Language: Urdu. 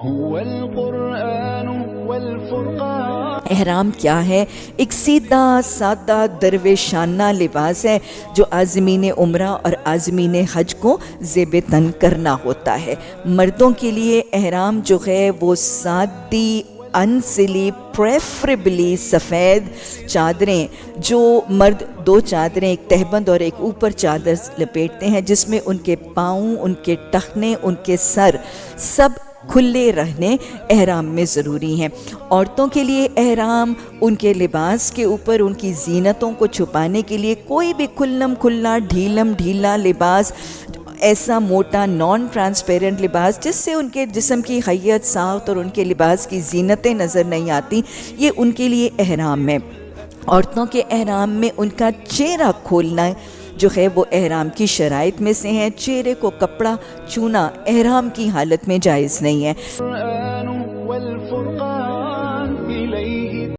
هو القرآن والفرقان۔ احرام کیا ہے؟ ایک سیدھا سادہ درویشانہ لباس ہے جو عازمین عمرہ اور عازمین حج کو زیب تن کرنا ہوتا ہے۔ مردوں کے لیے احرام جو ہے وہ سادی انسلی پریفریبلی سفید چادریں، جو مرد 2 چادریں، ایک تہبند اور ایک اوپر چادر لپیٹتے ہیں، جس میں ان کے پاؤں، ان کے ٹخنے، ان کے سر سب کھلے رہنے احرام میں ضروری ہیں۔ عورتوں کے لیے احرام ان کے لباس کے اوپر ان کی زینتوں کو چھپانے کے لیے کوئی بھی کھلم کھلا ڈھیلم ڈھیلا لباس، ایسا موٹا نان ٹرانسپیرنٹ لباس جس سے ان کے جسم کی حیت ساخت اور ان کے لباس کی زینتیں نظر نہیں آتی، یہ ان کے لیے احرام ہے۔ عورتوں کے احرام میں ان کا چہرہ کھولنا جو ہے وہ احرام کی شرائط میں سے ہے۔ چہرے کو کپڑا چھونا احرام کی حالت میں جائز نہیں ہے۔ القرآن والفرقان۔